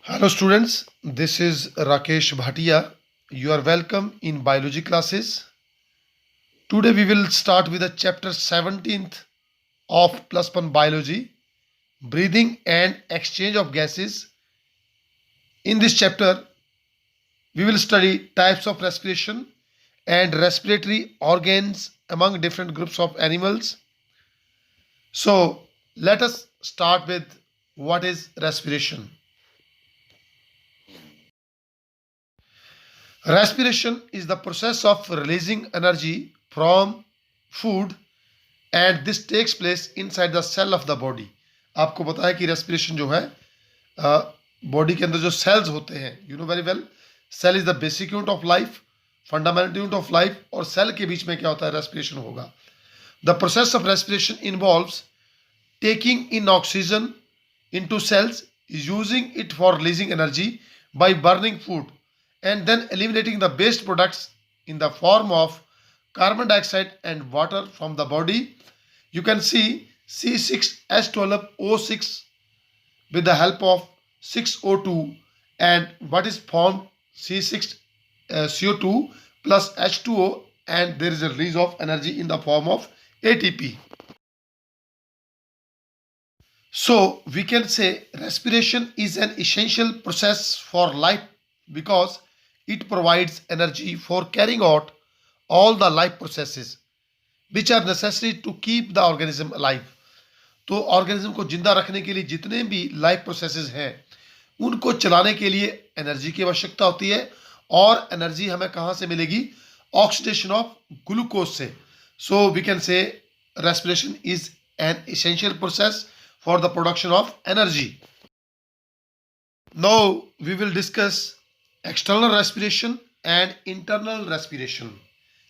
Hello students, this is Rakesh Bhatia. You are welcome in biology classes. Today we will start with the chapter 17th of plus 1 biology, breathing and exchange of gases. In this chapter we will study types of respiration and respiratory organs among different groups of animals. So let us start with what is respiration. Respiration is the process of releasing energy from food and this takes place inside the cell of the body. आपको पता है कि respiration जो है body के अंदर जो cells होते हैं, you know very well, cell is the basic unit of life, fundamental unit of life, और सेल के बीच में क्या होता है, रेस्पिरेशन होगा. The process of respiration involves taking in oxygen into cells, using it for releasing energy by burning food, and then eliminating the waste products in the form of carbon dioxide and water from the body. You can see C6H12O6 with the help of 6O2, and what is formed C6CO2 plus H2O, and there is a release of energy in the form of ATP. So we can say respiration is an essential process for life because it provides energy for carrying out all the life processes which are necessary to keep the organism alive. तो organism को जिंदा रखने के लिए जितने भी life processes हैं उनको चलाने के लिए एनर्जी की आवश्यकता होती है, और एनर्जी हमें कहाँ से मिलेगी? ऑक्सीडेशन ऑफ ग्लूकोज से. So we can say respiration is an essential process for the production of energy. Now we will discuss external respiration and internal respiration.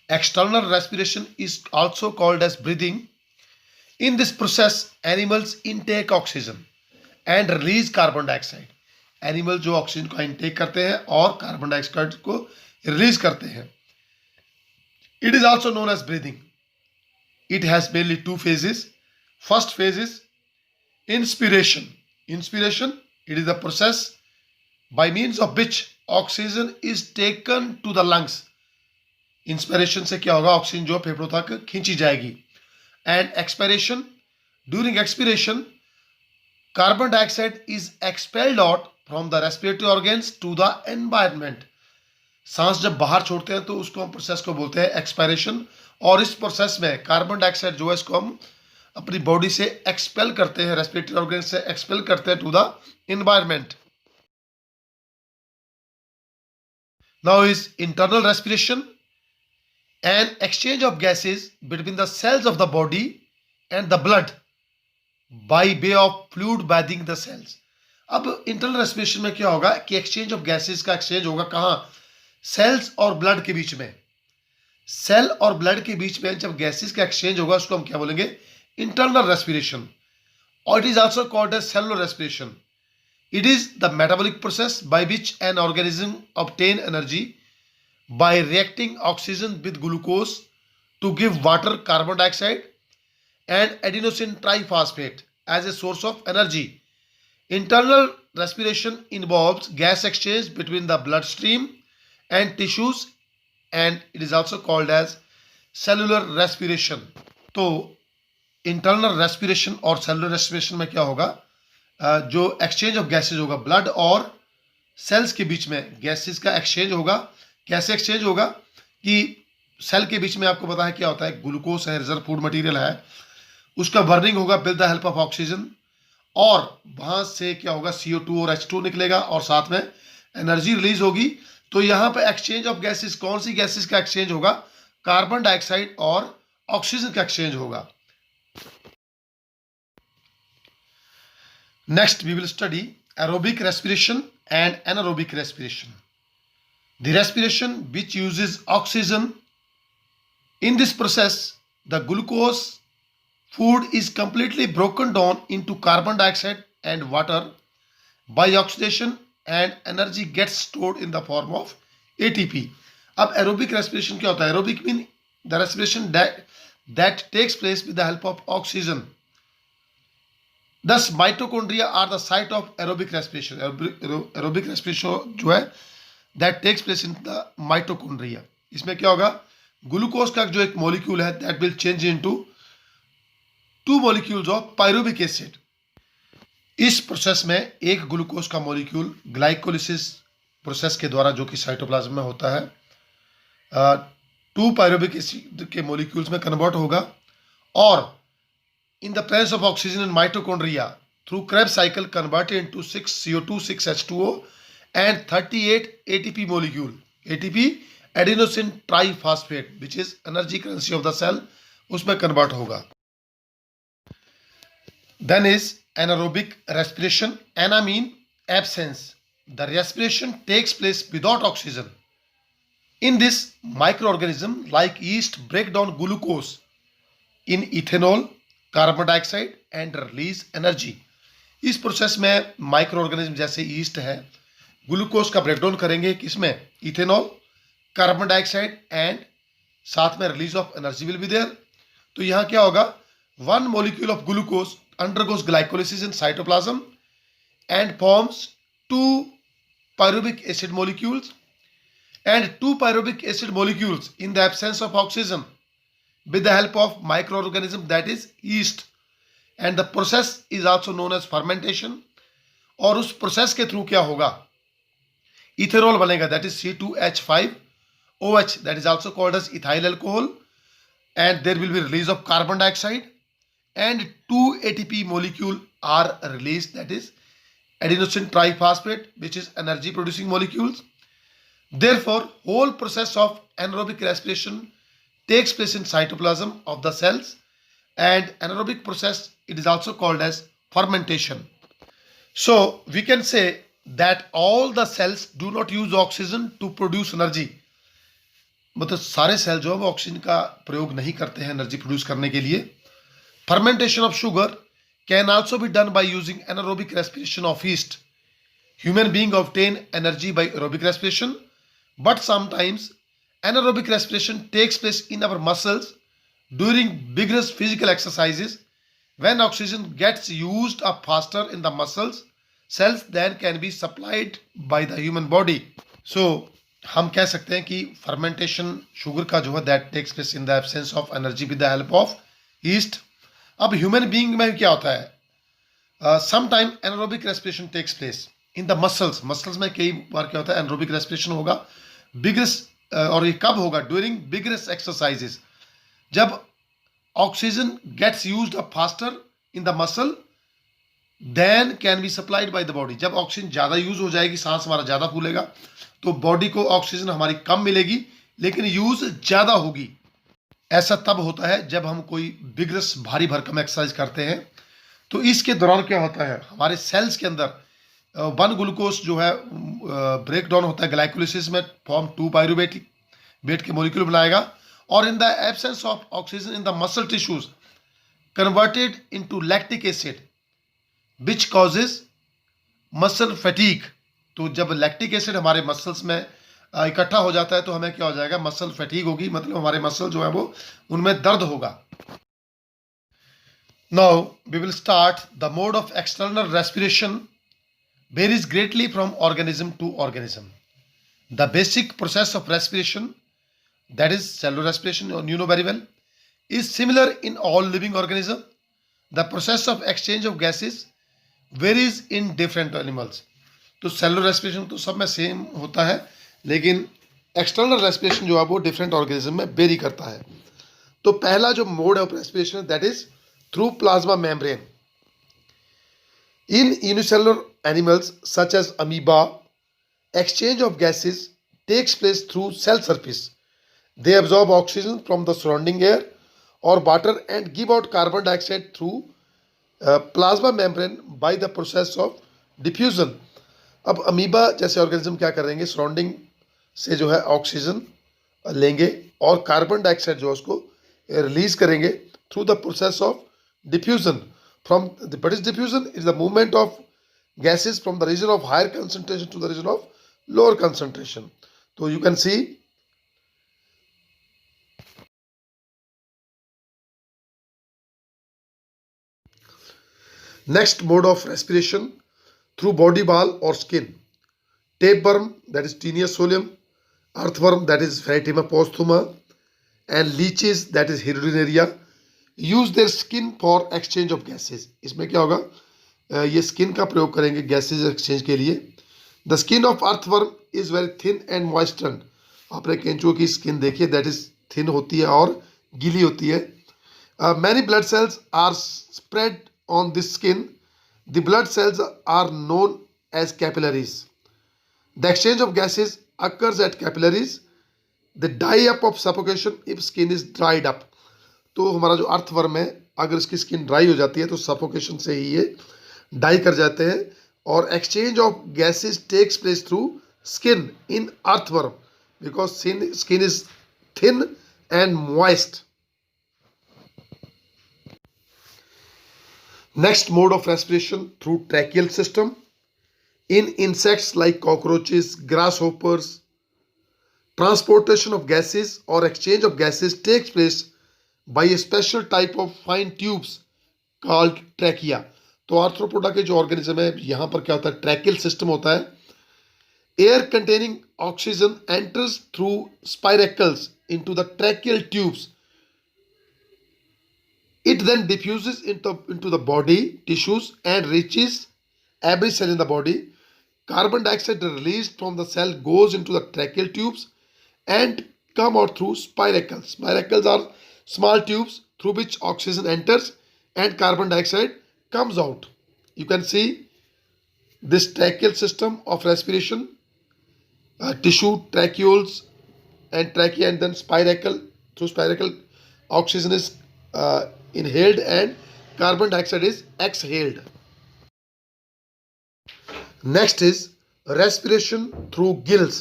External respiration is also called as breathing. In this process, animals intake oxygen and release carbon dioxide. Animal जो oxygen को intake करते हैं और carbon dioxide को release करते हैं. It is also known as breathing. It has mainly two phases. First phase is inspiration. Inspiration, it is the process by means of which oxygen is taken to the lungs. Inspiration से क्या होगा? Oxygen जो फेफड़ों तक खींची जाएगी. And expiration, during expiration carbon dioxide is expelled out from the respiratory organs to the environment. सांस जब बाहर छोड़ते हैं तो उसको हम प्रोसेस को बोलते हैं एक्सपायरेशन, और इस प्रोसेस में कार्बन डाइऑक्साइड जो है इसको हम अपनी बॉडी से एक्सपेल करते हैं, रेस्पिरेटरी ऑर्गन से एक्सपेल करते हैं to the environment. Now is internal respiration and exchange of gases between the cells of the body and the blood by way of fluid bathing the cells. अब internal respiration में क्या होगा कि exchange of gases का exchange होगा कहाँ? Sales और blood के बीच में. सेल और ब्लड के बीच में जब गैसेस का एक्सचेंज होगा उसको हम क्या बोलेंगे? Internal respiration, or it is also called as cellular respiration. It is the metabolic process by which an organism obtain energy by reacting oxygen with glucose to give water, carbon dioxide and adenosine triphosphate as a source of energy. Internal respiration involves gas exchange between the bloodstream and tissues, and it is also called as cellular respiration. तो internal respiration और cellular respiration में क्या होगा? जो exchange of gases होगा, blood और sales के बीच में गैसेज का एक्सचेंज होगा. कैसे एक्सचेंज होगा कि सेल के बीच में आपको पता है क्या होता है, ग्लूकोज है, रिजर्व फूड मटेरियल है, उसका बर्निंग होगा with the help of oxygen, और वहां से क्या होगा? CO2 और H2 निकलेगा और साथ में एनर्जी रिलीज होगी. तो यहाँ पे एक्सचेंज ऑफ गैसेज, कौन सी गैसेज का एक्सचेंज होगा? कार्बन डाइऑक्साइड और ऑक्सीजन का एक्सचेंज होगा. Next, we will study aerobic respiration and anaerobic respiration. The respiration which uses oxygen. In this process, the glucose food is completely broken down into carbon dioxide and water by oxidation, and energy gets stored in the form of ATP. अब aerobic respiration क्या होता है? Aerobic mean the respiration that takes place with the help of oxygen. Thus mitochondria are the site of aerobic respiration. Aerobic respiration जो है that takes place in the mitochondria. इसमें क्या होगा, glucose का जो एक मॉलिक्यूल है that will change into two molecules of pyruvic acid. इस प्रोसेस में एक ग्लूकोज का मॉलिक्यूल ग्लाइकोलिसिस प्रोसेस के द्वारा जो कि साइटोप्लाज्म में होता है टू पायरुविक एसिड के मॉलिक्यूल्स में कन्वर्ट होगा, और in the presence of oxygen in mitochondria through Krebs cycle converted into 6 CO2 6 H2O and 38 ATP molecule, ATP adenosine triphosphate which is energy currency of the cell, उसमें convert होगा. Then is anaerobic respiration. Ana mean absence. The respiration takes place without oxygen. In this, microorganism like yeast break down glucose in ethanol, carbon dioxide and release energy. इस process में microorganism जैसे yeast है glucose का breakdown करेंगे किसमें, ethanol, carbon dioxide and साथ में release of energy will be there. तो यहाँ क्या होगा, one molecule of glucose undergoes glycolysis in cytoplasm and forms two pyruvic acid molecules, and two pyruvic acid molecules in the absence of oxygen with the help of microorganism that is yeast, and the process is also known as fermentation. और उस process के through क्या होगा, ethanol बनेगा that is C2H5OH that is also called as ethyl alcohol, and there will be release of carbon dioxide and 2 ATP molecule are released, that is adenosine triphosphate which is energy producing molecules. Therefore whole process of anaerobic respiration takes place in cytoplasm of the cells, and anaerobic process it is also called as fermentation. So we can say that all the cells do not use oxygen to produce energy. मतलब सारे cell जो है वो oxygen का प्रयोग नहीं करते हैं एनर्जी प्रोड्यूस करने के लिए. Fermentation of sugar cane also be done by using anaerobic respiration of east. Human being obtain energy by aerobic respiration, but sometimes anaerobic respiration takes place in our muscles during vigorous physical exercises. When oxygen gets used up faster in the muscles cells than can be supplied by the human body. So हम कह सकते हैं कि fermentation sugar का जो है that takes place in the absence of energy with the help of yeast. अब human being में क्या होता है, sometime anaerobic respiration takes place in the muscles में कई बार क्या होता है anaerobic respiration होगा vigorous, और ये कब होगा, ड्यूरिंग बिगरस एक्सरसाइजेस, जब oxygen gets used up faster in the muscle than can be supplied by the body. जब ऑक्सीजन ज़्यादा यूज हो जाएगी, सांस हमारा ज़्यादा फूलेगा, तो बॉडी को ऑक्सीजन हमारी कम मिलेगी लेकिन यूज ज़्यादा होगी. ऐसा तब होता है जब हम कोई बिगरस भारी भरकम एक्सरसाइज करते हैं. तो इसके दौरान क्या होता है, हमारे सेल्स के अंदर वन ग्लूकोज जो है ब्रेक डाउन होता है ग्लाइकोलिसिस में, फॉर्म 2 पायरुवेट वेट के मॉलिक्यूल बनाएगा, और in the absence of oxygen in the muscle tissues converted into lactic acid which causes muscle fatigue. तो जब लैक्टिक एसिड हमारे मसल्स में इकट्ठा हो जाता है तो हमें क्या हो जाएगा, मसल फैटीग होगी, मतलब हमारे मसल जो है वो उनमें दर्द होगा. Now we will start the mode of external respiration varies greatly from organism to organism. The basic process of respiration, that is cellular respiration, you know very well, is similar in all living organisms. The process of exchange of gases varies in different animals. तो cellular respiration तो सब में same होता है, लेकिन external respiration जो है वो different organism में वेरी करता है. तो पहला जो mode of respiration that is through plasma membrane. In unicellular animals such as amoeba, exchange of gases takes place through cell surface. They absorb oxygen from the surrounding air or water and give out carbon dioxide through plasma membrane by the process of diffusion. अब amoeba जैसे organism क्या करेंगे, surrounding से जो है oxygen लेंगे और carbon dioxide जो है उसको रिलीज करेंगे through the process of diffusion. From what is diffusion? Is the movement of gases from the region of higher concentration to the region of lower concentration. So you can see Next mode of respiration through body wall or skin. Tapeworm, that is Taenia solium, earthworm, that is Phaetima posthuma, and leeches, that is Hirudinaria, use their skin for exchange of gases. इसमें क्या होगा, ये skin का प्रयोग करेंगे gases exchange के लिए. The skin of earthworm is very thin and moisten. आपने केंचुओं की स्किन देखी है, दैट इज थिन होती है और गीली होती है. Many blood cells are spread on this skin. The blood cells are known as capillaries. The exchange of gases occurs at capillaries. The die up of suffocation if skin is dried up. तो हमारा जो earthworm है, अगर इसकी skin dry हो जाती है तो सफोकेशन से ही ये डाई कर जाते हैं. और exchange of gases takes place through skin in earthworm because skin is thin and moist. Next mode of respiration through tracheal system. In insects like cockroaches, grasshoppers, transportation of gases or exchange of gases takes place by a special type of fine tubes called trachea. तो arthropoda के जो organism है, यहां पर क्या होता है, tracheal system होता है. Air containing oxygen enters through spiracles into the tracheal tubes. It then diffuses into the body tissues and reaches every cell in the body. Carbon dioxide released from the cell goes into the tracheal tubes and come out through spiracles. Spiracles are small tubes through which oxygen enters and carbon dioxide comes out. You can see this tracheal system of respiration, tissue, tracheoles and trachea, and then spiracle. Through spiracle, oxygen is inhaled and carbon dioxide is exhaled. Next is respiration through gills.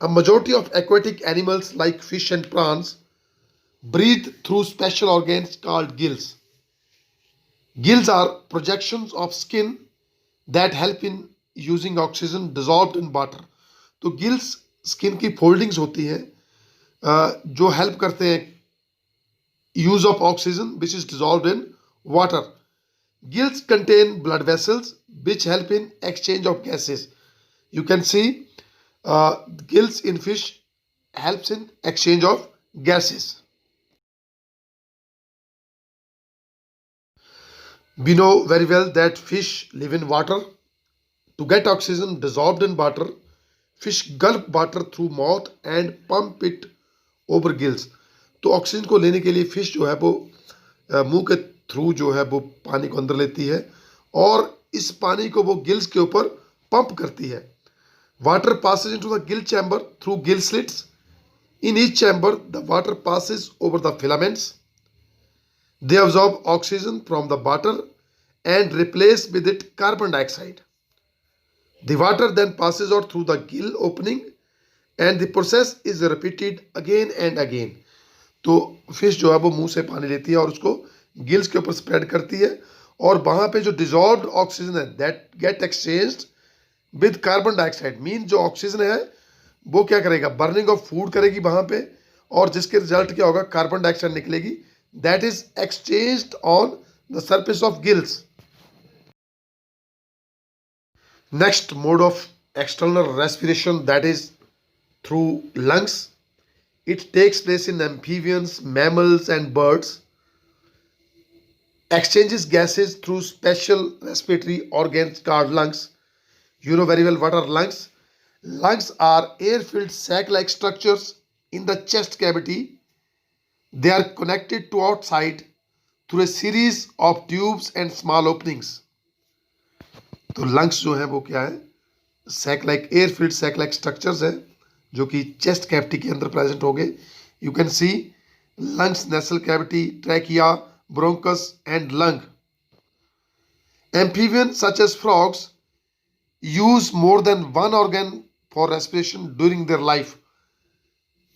A majority of aquatic animals like fish and prawns breathe through special organs called gills. Gills are projections of skin that help in using oxygen dissolved in water. तो gills skin की foldings होती हैं जो help करते हैं use of oxygen which is dissolved in water. Gills contain blood vessels which help in exchange of gases. You can see gills in fish helps in exchange of gases. We know very well that fish live in water. To get oxygen dissolved in water, fish gulp water through mouth and pump it over gills. तो oxygen को लेने के लिए fish जो है वो मुंह के थ्रू जो है वो पानी को अंदर लेती है और इस पानी को वो गिल्स के ऊपर पंप करती है. Water passes into the gill chamber through gill slits. In each chamber the water passes over the filaments. They absorb oxygen from the water and replace with it carbon dioxide. The water then passes out through the gill opening and the process is repeated again and again. तो fish जो है वो मुंह से पानी लेती है और उसको गिल्स के ऊपर स्प्रेड करती है और वहाँ पे जो डिजॉल्व्ड ऑक्सीजन है that get exchanged with carbon dioxide. Mean जो ऑक्सीजन है वो क्या करेगा, बर्निंग ऑफ फूड करेगी वहाँ पे और जिसके रिजल्ट क्या होगा, कार्बन डाइऑक्साइड निकलेगी. That is exchanged on the surface of gills. Next mode of external respiration, that is through lungs. It takes place in amphibians, mammals and birds. Exchanges gases through special respiratory organs called lungs. You know very well what are lungs. Lungs are air-filled sac-like structures in the chest cavity. They are connected to outside through a series of tubes and small openings. तो lungs जो है वो क्या है, sac like air filled sac like structures है जो कि chest cavity के अंदर प्रेजेंट हो गए. You can see lungs, nasal cavity, trachea, bronchus and lung. Amphibian such as frogs use more than one organ for respiration during their life.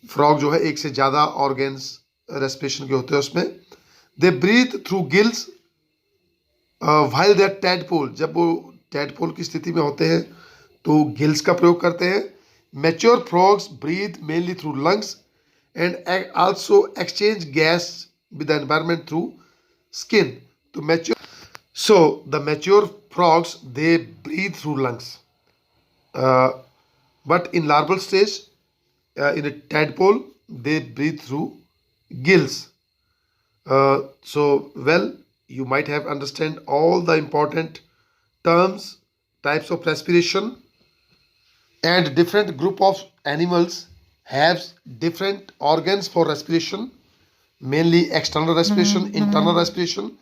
Frog जो है एक से ज़्यादा ऑर्गन्स रेस्पिरेशन के होते हैं उसमें. They breathe through gills while they're tadpole. जब वो टैडपोल की स्थिति में होते हैं तो गिल्स का प्रयोग करते हैं. Mature frogs breathe mainly through lungs and also exchange gas with the environment through skin. तो mature So the mature frogs, they breathe through lungs. Uh, but in larval stage, in a tadpole, they breathe through gills. Well, you might have understand all the important terms, types of respiration, and different group of animals have different organs for respiration, mainly external respiration, internal respiration.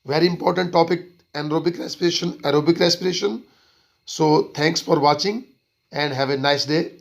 Very important topic, anaerobic respiration, aerobic respiration. So thanks for watching and have a nice day.